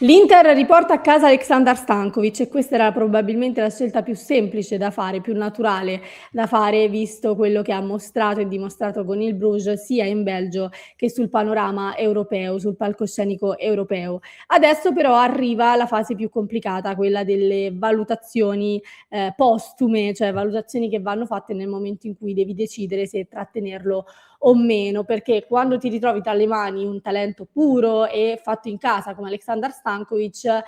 L'Inter riporta a casa Aleksandar Stankovic e questa era probabilmente la scelta più semplice da fare, più naturale da fare, visto quello che ha mostrato e dimostrato con il Bruges sia in Belgio che sul panorama europeo, sul palcoscenico europeo. Adesso però arriva la fase più complicata, quella delle valutazioni postume, cioè valutazioni che vanno fatte nel momento in cui devi decidere se trattenerlo o meno, perché quando ti ritrovi tra le mani un talento puro e fatto in casa come Aleksandar Stankovic,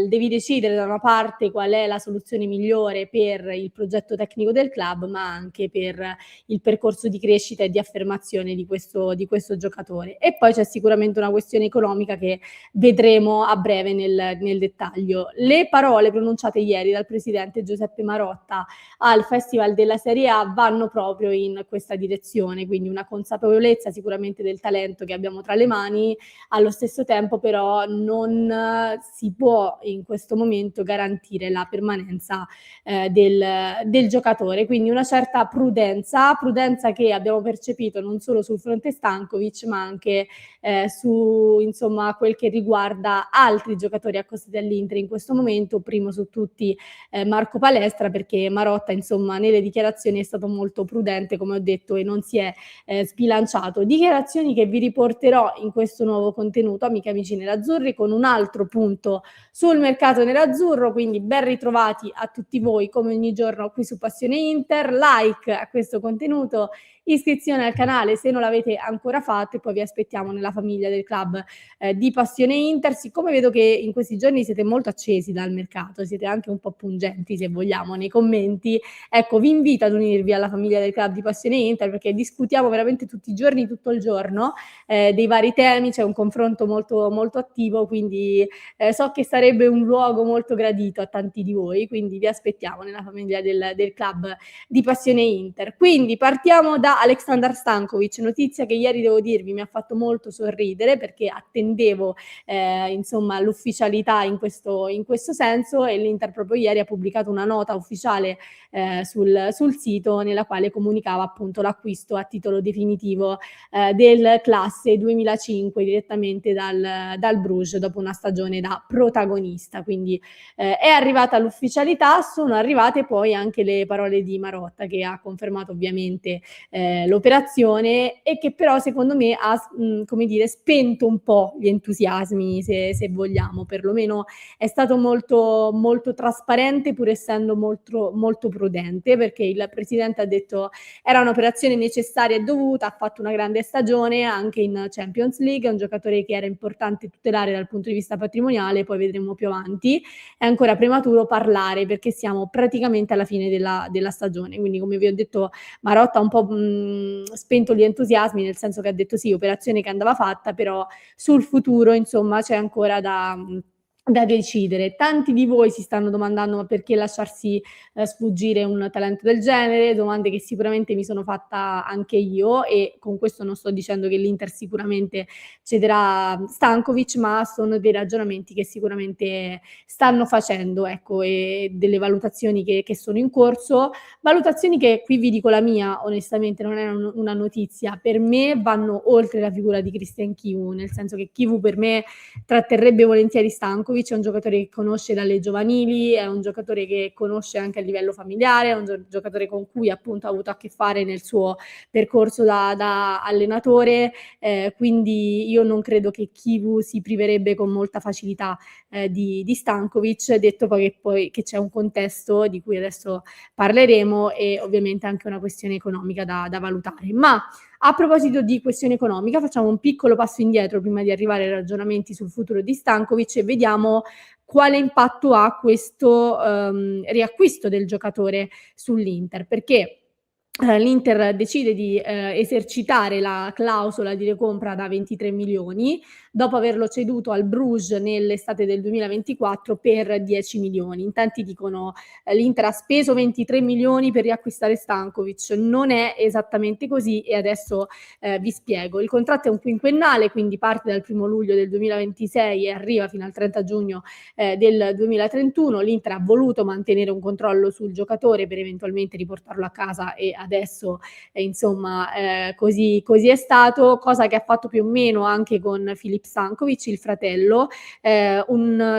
devi decidere da una parte qual è la soluzione migliore per il progetto tecnico del club, ma anche per il percorso di crescita e di affermazione di questo giocatore. E poi c'è sicuramente una questione economica che vedremo a breve nel dettaglio. Le parole pronunciate ieri dal presidente Giuseppe Marotta al Festival della Serie A vanno proprio in questa direzione, quindi una consapevolezza sicuramente del talento che abbiamo tra le mani, allo stesso tempo però non si può in questo momento garantire la permanenza del giocatore, quindi una certa prudenza che abbiamo percepito non solo sul fronte Stankovic ma anche su insomma quel che riguarda altri giocatori accostati all'Inter in questo momento, primo su tutti Marco Palestra, perché Marotta insomma nelle dichiarazioni è stato molto prudente, come ho detto, e non si è sbilanciato. Dichiarazioni che vi riporterò in questo nuovo contenuto, amiche e amici nerazzurri, con un altro punto sul mercato nerazzurro, quindi ben ritrovati a tutti voi come ogni giorno qui su Passione Inter, like a questo contenuto, iscrizione al canale se non l'avete ancora fatto e poi vi aspettiamo nella famiglia del club di Passione Inter. Siccome vedo che in questi giorni siete molto accesi dal mercato, siete anche un po' pungenti se vogliamo nei commenti, ecco vi invito ad unirvi alla famiglia del club di Passione Inter perché discutiamo veramente tutti i giorni, tutto il giorno dei vari temi, c'è un confronto molto, molto attivo, quindi so che sarebbe un luogo molto gradito a tanti di voi, quindi vi aspettiamo nella famiglia del club di Passione Inter. Quindi partiamo da Aleksandar Stankovic, notizia che ieri devo dirvi mi ha fatto molto sorridere perché attendevo insomma l'ufficialità in questo senso e l'Inter proprio ieri ha pubblicato una nota ufficiale sul sito nella quale comunicava appunto l'acquisto a titolo definitivo del classe 2005 direttamente dal Bruges dopo una stagione da protagonista, quindi è arrivata l'ufficialità, sono arrivate poi anche le parole di Marotta che ha confermato ovviamente l'operazione e che però secondo me ha come dire spento un po' gli entusiasmi se vogliamo, perlomeno è stato molto, molto trasparente pur essendo molto, molto prudente perché il presidente ha detto era un'operazione necessaria e dovuta, ha fatto una grande stagione anche in Champions League, è un giocatore che era importante tutelare dal punto di vista patrimoniale, poi vedremo più avanti, è ancora prematuro parlare perché siamo praticamente alla fine della stagione, quindi come vi ho detto Marotta ha un po' spento gli entusiasmi nel senso che ha detto sì, operazione che andava fatta, però sul futuro insomma c'è ancora da decidere. Tanti di voi si stanno domandando ma perché lasciarsi sfuggire un talento del genere, domande che sicuramente mi sono fatta anche io e con questo non sto dicendo che l'Inter sicuramente cederà Stankovic, ma sono dei ragionamenti che sicuramente stanno facendo, ecco, e delle valutazioni che sono in corso, valutazioni che qui vi dico la mia, onestamente non è una notizia, per me vanno oltre la figura di Christian Chivu, nel senso che Chivu per me tratterrebbe volentieri Stankovic, è un giocatore che conosce dalle giovanili, è un giocatore che conosce anche a livello familiare, è un giocatore con cui appunto ha avuto a che fare nel suo percorso da allenatore, quindi io non credo che Chivu si priverebbe con molta facilità di Stankovic, detto poi che c'è un contesto di cui adesso parleremo e ovviamente anche una questione economica da valutare. Ma a proposito di questione economica, facciamo un piccolo passo indietro prima di arrivare ai ragionamenti sul futuro di Stankovic e vediamo quale impatto ha questo riacquisto del giocatore sull'Inter, perché l'Inter decide di esercitare la clausola di recompra da 23 milioni dopo averlo ceduto al Bruges nell'estate del 2024 per 10 milioni. In tanti dicono l'Inter ha speso 23 milioni per riacquistare Stankovic, non è esattamente così e adesso vi spiego. Il contratto è un quinquennale, quindi parte dal 1 luglio del 2026 e arriva fino al 30 giugno del 2031. L'Inter ha voluto mantenere un controllo sul giocatore per eventualmente riportarlo a casa e adesso insomma così è stato, cosa che ha fatto più o meno anche con Filip Stanković, il fratello,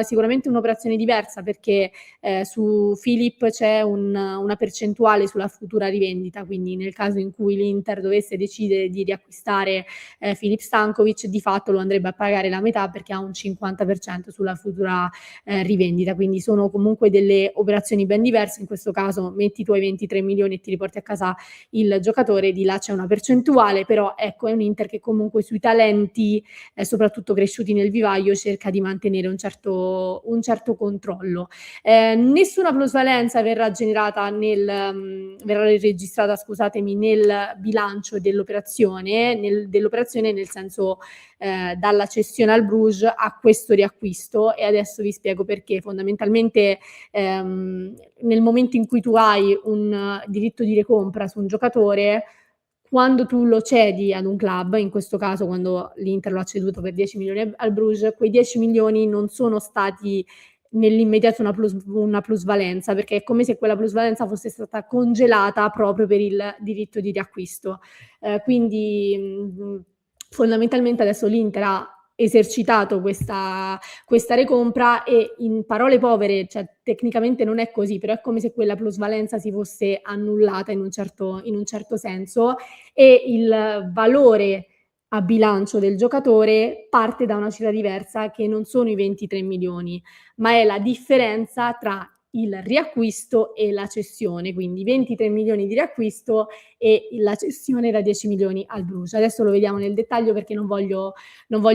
sicuramente un'operazione diversa perché su Filip c'è una percentuale sulla futura rivendita, quindi nel caso in cui l'Inter dovesse decidere di riacquistare Filip Stanković, di fatto lo andrebbe a pagare la metà perché ha un 50% sulla futura rivendita, quindi sono comunque delle operazioni ben diverse. In questo caso metti i tuoi 23 milioni e ti riporti a casa il giocatore, di là c'è una percentuale, però ecco è un Inter che comunque sui talenti, soprattutto cresciuti nel vivaio, cerca di mantenere un certo controllo. Nessuna plusvalenza verrà registrata, scusatemi, nel bilancio dell'operazione, nel senso dalla cessione al Bruges a questo riacquisto, e adesso vi spiego perché. Fondamentalmente nel momento in cui tu hai un diritto di recompra su un giocatore, quando tu lo cedi ad un club, in questo caso quando l'Inter lo ha ceduto per 10 milioni al Bruges, quei 10 milioni non sono stati nell'immediato una plusvalenza, perché è come se quella plusvalenza fosse stata congelata proprio per il diritto di riacquisto. Quindi fondamentalmente adesso l'Inter ha esercitato questa recompra e, in parole povere, cioè tecnicamente non è così, però è come se quella plusvalenza si fosse annullata in un certo senso, e il valore a bilancio del giocatore parte da una cifra diversa, che non sono i 23 milioni, ma è la differenza tra il riacquisto e la cessione, quindi 23 milioni di riacquisto e la cessione da 10 milioni al Bruges. Adesso lo vediamo nel dettaglio perché non voglio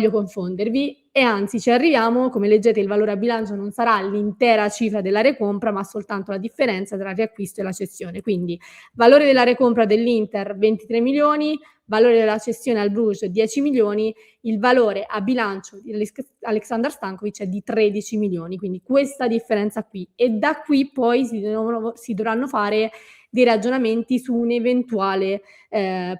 confondervi, e anzi ci arriviamo. Come leggete, il valore a bilancio non sarà l'intera cifra della recompra, ma soltanto la differenza tra il riacquisto e la cessione. Quindi valore della recompra dell'Inter 23 milioni, valore della cessione al Bruges 10 milioni, il valore a bilancio di Aleksandar Stanković è di 13 milioni, quindi questa differenza qui, e da qui poi si dovranno fare dei ragionamenti su un'eventuale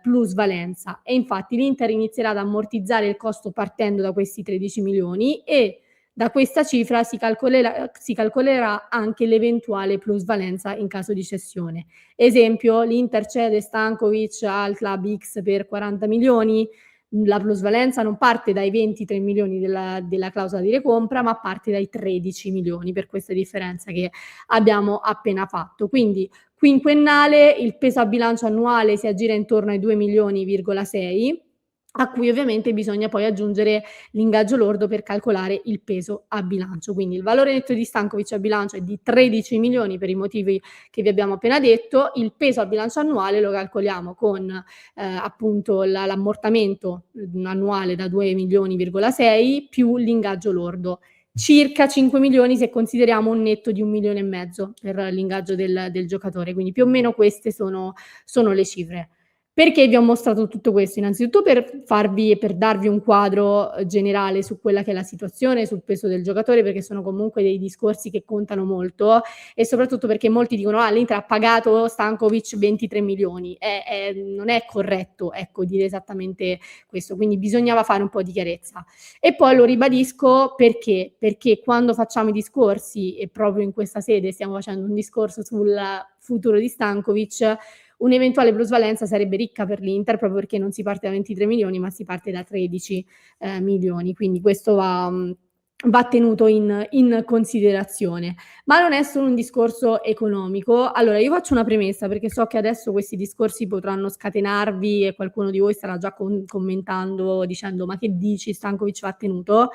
plusvalenza, e infatti l'Inter inizierà ad ammortizzare il costo partendo da questi 13 milioni, e da questa cifra si calcolerà anche l'eventuale plusvalenza in caso di cessione. Esempio, l'Inter cede Stanković al club X per 40 milioni, la plusvalenza non parte dai 23 milioni della clausola di recompra, ma parte dai 13 milioni, per questa differenza che abbiamo appena fatto. Quindi quinquennale il peso a bilancio annuale si aggira intorno ai 2 milioni,6, a cui ovviamente bisogna poi aggiungere l'ingaggio lordo per calcolare il peso a bilancio. Quindi il valore netto di Stanković a bilancio è di 13 milioni per i motivi che vi abbiamo appena detto. Il peso a bilancio annuale lo calcoliamo con appunto l'ammortamento annuale da 2 milioni,6 più l'ingaggio lordo. Circa 5 milioni se consideriamo un netto di 1,5 milioni per l'ingaggio del giocatore, quindi più o meno queste sono le cifre. Perché vi ho mostrato tutto questo? Innanzitutto per darvi un quadro generale su quella che è la situazione, sul peso del giocatore, perché sono comunque dei discorsi che contano molto, e soprattutto perché molti dicono: "Ah, l'Inter ha pagato Stanković 23 milioni". Non è corretto, ecco, dire esattamente questo, quindi bisognava fare un po' di chiarezza. E poi lo ribadisco perché quando facciamo i discorsi, e proprio in questa sede stiamo facendo un discorso sul futuro di Stanković, un'eventuale plusvalenza sarebbe ricca per l'Inter, proprio perché non si parte da 23 milioni, ma si parte da 13 milioni. Quindi questo va tenuto in considerazione. Ma non è solo un discorso economico. Allora, io faccio una premessa, perché so che adesso questi discorsi potranno scatenarvi e qualcuno di voi starà già commentando, dicendo: "Ma che dici, Stanković va tenuto?"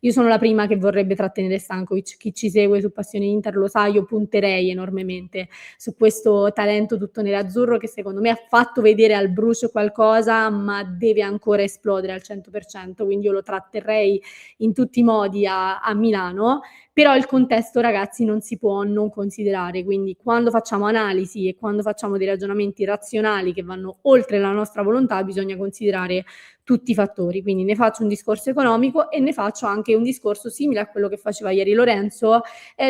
Io sono la prima che vorrebbe trattenere Stanković. Chi ci segue su Passione Inter lo sa, io punterei enormemente su questo talento tutto nerazzurro, che secondo me ha fatto vedere al Bruges qualcosa, ma deve ancora esplodere al 100%, quindi io lo tratterrei in tutti i modi a Milano. Però il contesto, ragazzi, non si può non considerare, quindi quando facciamo analisi e quando facciamo dei ragionamenti razionali che vanno oltre la nostra volontà, bisogna considerare tutti i fattori. Quindi ne faccio un discorso economico e ne faccio anche un discorso simile a quello che faceva ieri Lorenzo,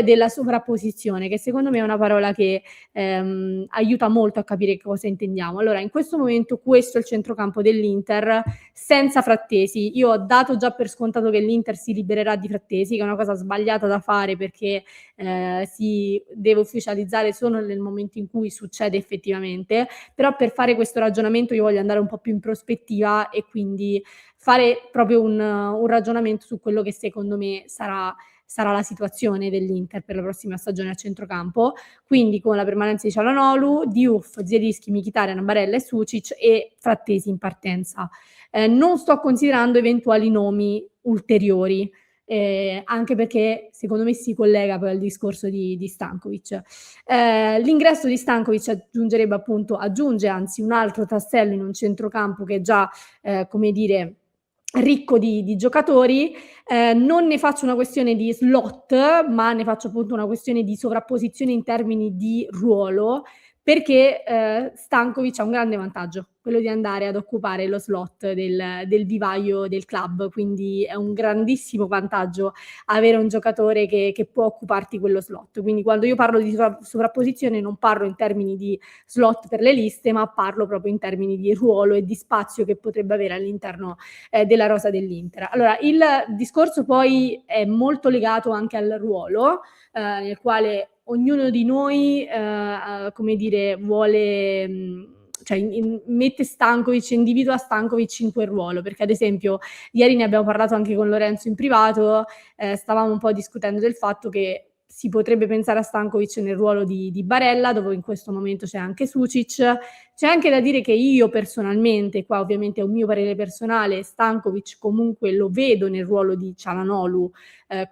della sovrapposizione, che secondo me è una parola che aiuta molto a capire cosa intendiamo. Allora, in questo momento questo è il centrocampo dell'Inter, senza Frattesi. Io ho dato già per scontato che l'Inter si libererà di Frattesi, che è una cosa sbagliata da da fare perché si deve ufficializzare solo nel momento in cui succede effettivamente, però per fare questo ragionamento io voglio andare un po' più in prospettiva e quindi fare proprio un ragionamento su quello che secondo me sarà la situazione dell'Inter per la prossima stagione a centrocampo, quindi con la permanenza di Çalhanoğlu, Diouf, Zielinski, Mkhitaryan, Barella e Sucic e Frattesi in partenza. Non sto considerando eventuali nomi ulteriori, anche perché secondo me si collega poi al discorso di Stankovic. L'ingresso di Stankovic aggiunge anzi un altro tassello in un centrocampo che è già, come dire, ricco di giocatori. Non ne faccio una questione di slot, ma ne faccio appunto una questione di sovrapposizione in termini di ruolo, perché Stankovic ha un grande vantaggio, quello di andare ad occupare lo slot del vivaio del club, quindi è un grandissimo vantaggio avere un giocatore che può occuparti quello slot. Quindi quando io parlo di sovrapposizione non parlo in termini di slot per le liste, ma parlo proprio in termini di ruolo e di spazio che potrebbe avere all'interno della rosa dell'Inter. Allora, il discorso poi è molto legato anche al ruolo, nel quale ognuno di noi, come dire, vuole cioè mette Stankovic, individua Stankovic in quel ruolo, perché ad esempio ieri ne abbiamo parlato anche con Lorenzo in privato, stavamo un po' discutendo del fatto che si potrebbe pensare a Stankovic nel ruolo di Barella, dove in questo momento c'è anche Sucic. C'è anche da dire che io personalmente, qua ovviamente è un mio parere personale, Stankovic comunque lo vedo nel ruolo di Çalhanoğlu,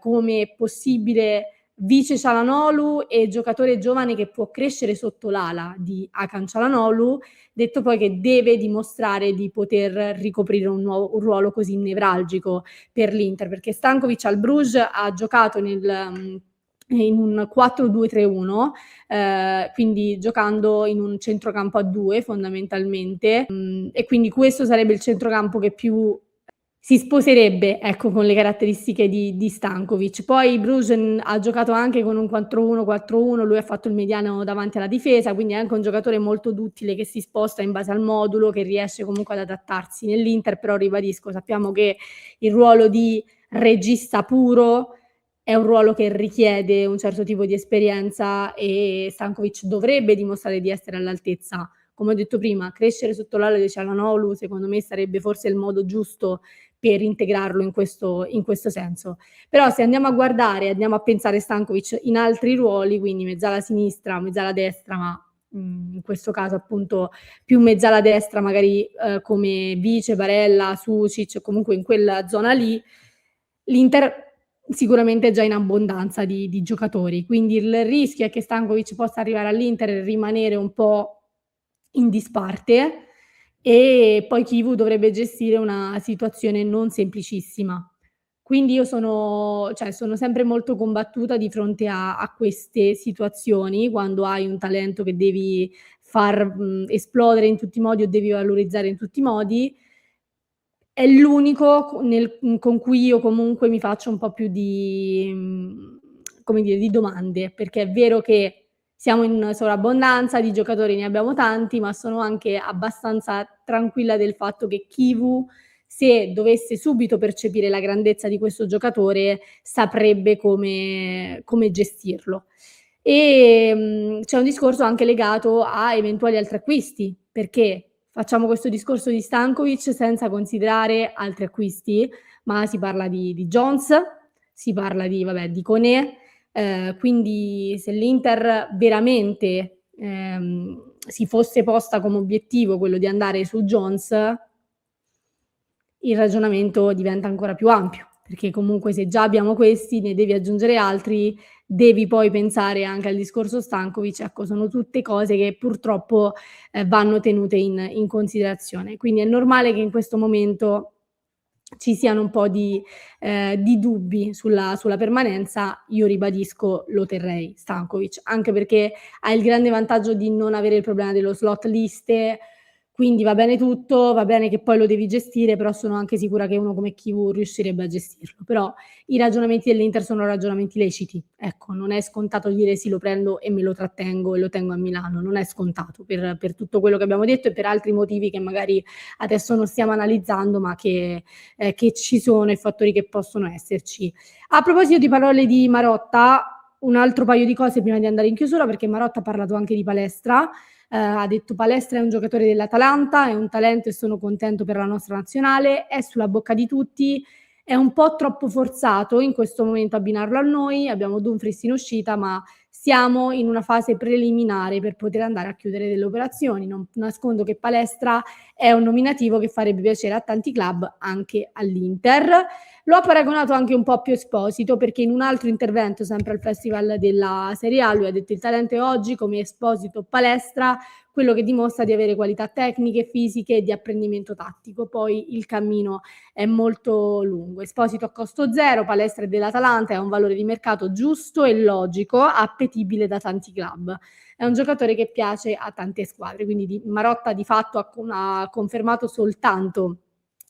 come possibile vice Çalhanoğlu e giocatore giovane che può crescere sotto l'ala di Hakan Çalhanoğlu, detto poi che deve dimostrare di poter ricoprire un ruolo così nevralgico per l'Inter, perché Stankovic al Bruges ha giocato in un 4-2-3-1, quindi giocando in un centrocampo a 2 fondamentalmente, e quindi questo sarebbe il centrocampo che più si sposerebbe, ecco, con le caratteristiche di Stankovic. Poi Bruges ha giocato anche con un 4-1-4-1, lui ha fatto il mediano davanti alla difesa, quindi è anche un giocatore molto duttile che si sposta in base al modulo, che riesce comunque ad adattarsi. Nell'Inter però ribadisco, sappiamo che il ruolo di regista puro è un ruolo che richiede un certo tipo di esperienza e Stankovic dovrebbe dimostrare di essere all'altezza. Come ho detto prima, crescere sotto l'ala di Çalhanoğlu secondo me sarebbe forse il modo giusto per integrarlo in questo senso. Però se andiamo a guardare, andiamo a pensare Stankovic in altri ruoli, quindi mezzala sinistra, mezzala destra, ma in questo caso appunto più mezzala destra, magari come Vice, Barella, Sucic, comunque in quella zona lì, l'Inter sicuramente è già in abbondanza di giocatori, quindi il rischio è che Stankovic possa arrivare all'Inter e rimanere un po' in disparte e poi Chivu dovrebbe gestire una situazione non semplicissima. Quindi io sono sempre molto combattuta di fronte a queste situazioni, quando hai un talento che devi far, esplodere in tutti i modi o devi valorizzare in tutti i modi. È l'unico con cui io comunque mi faccio un po' più come dire, di domande, perché è vero che siamo in sovrabbondanza, di giocatori ne abbiamo tanti, ma sono anche abbastanza tranquilla del fatto che Chivu, se dovesse subito percepire la grandezza di questo giocatore, saprebbe come gestirlo. C'è un discorso anche legato a eventuali altri acquisti, perché facciamo questo discorso di Stankovic senza considerare altri acquisti, ma si parla di Jones, si parla di Koné, quindi se l'Inter veramente, si fosse posta come obiettivo quello di andare su Jones, il ragionamento diventa ancora più ampio, perché comunque se già abbiamo questi, ne devi aggiungere altri, devi poi pensare anche al discorso Stankovic, ecco, sono tutte cose che purtroppo, vanno tenute in considerazione. Quindi è normale che in questo momento ci siano un po' di dubbi sulla permanenza. Io ribadisco, lo terrei Stankovic, anche perché ha il grande vantaggio di non avere il problema dello slot liste, Quindi va bene tutto, va bene che poi lo devi gestire, però sono anche sicura che uno come Chivu riuscirebbe a gestirlo. Però i ragionamenti dell'Inter sono ragionamenti leciti. Ecco, non è scontato dire: "Sì, lo prendo e me lo trattengo e lo tengo a Milano." Non è scontato per tutto quello che abbiamo detto e per altri motivi che magari adesso non stiamo analizzando, ma che ci sono e fattori che possono esserci. A proposito di parole di Marotta, un altro paio di cose prima di andare in chiusura, perché Marotta ha parlato anche di Palestra. Ha detto: "Palestra è un giocatore dell'Atalanta, è un talento e sono contento per la nostra nazionale, è sulla bocca di tutti, è un po' troppo forzato in questo momento abbinarlo a noi, abbiamo Dumfries in uscita, ma siamo in una fase preliminare per poter andare a chiudere delle operazioni. Non nascondo che Palestra è un nominativo che farebbe piacere a tanti club, anche all'Inter." Lo ha paragonato anche un po' a Pio Esposito, perché in un altro intervento, sempre al Festival della Serie A, lui ha detto: "Il talento è oggi come Esposito o Palestra, quello che dimostra di avere qualità tecniche, fisiche e di apprendimento tattico. Poi il cammino è molto lungo. Esposito a costo zero, Palestra è dell'Atalanta, è un valore di mercato giusto e logico, appetibile da tanti club. È un giocatore che piace a tante squadre." Quindi Marotta di fatto ha confermato soltanto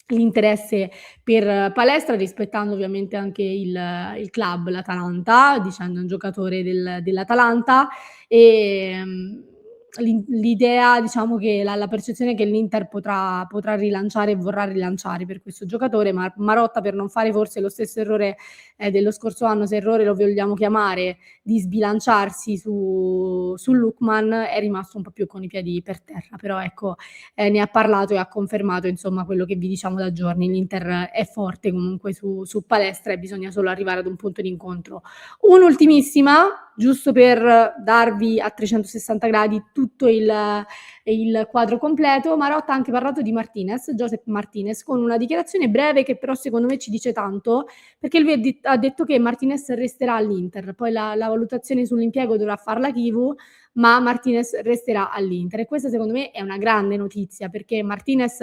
l'interesse per Palestra, rispettando ovviamente anche il club, l'Atalanta, dicendo: "È un giocatore dell'Atalanta", ehm, l'idea, diciamo, che la percezione che l'Inter potrà rilanciare e vorrà rilanciare per questo giocatore, ma Marotta, per non fare forse lo stesso errore dello scorso anno, se errore lo vogliamo chiamare, di sbilanciarsi su Lookman, è rimasto un po' più con i piedi per terra. Però ecco, ne ha parlato e ha confermato insomma quello che vi diciamo da giorni: l'Inter è forte comunque su Palestra e bisogna solo arrivare ad un punto di incontro. Un'ultimissima, giusto per darvi a 360 gradi tutto il quadro completo. Marotta ha anche parlato di Martinez, Josep Martinez, con una dichiarazione breve che però secondo me ci dice tanto, perché lui ha detto che Martinez resterà all'Inter, poi la valutazione sull'impiego dovrà farla Chivu, ma Martinez resterà all'Inter e questa secondo me è una grande notizia, perché Martinez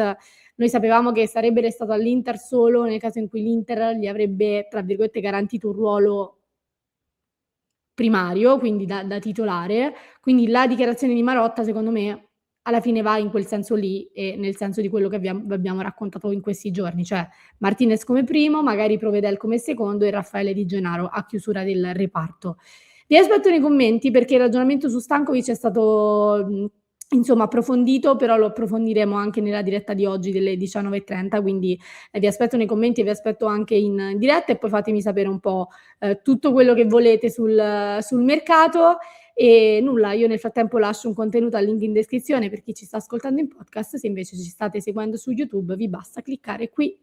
noi sapevamo che sarebbe restato all'Inter solo nel caso in cui l'Inter gli avrebbe, tra virgolette, "garantito un ruolo primario", quindi da titolare. Quindi la dichiarazione di Marotta secondo me alla fine va in quel senso lì e nel senso di quello che vi abbiamo raccontato in questi giorni, cioè Martinez come primo, magari Provedel come secondo e Raffaele Di Gennaro a chiusura del reparto. Vi aspetto nei commenti perché il ragionamento su Stankovic è stato, insomma, approfondito, però lo approfondiremo anche nella diretta di oggi delle 19:30, quindi vi aspetto nei commenti e vi aspetto anche in diretta e poi fatemi sapere un po' tutto quello che volete sul mercato. E nulla, io nel frattempo lascio un contenuto al link in descrizione per chi ci sta ascoltando in podcast, se invece ci state seguendo su YouTube vi basta cliccare qui.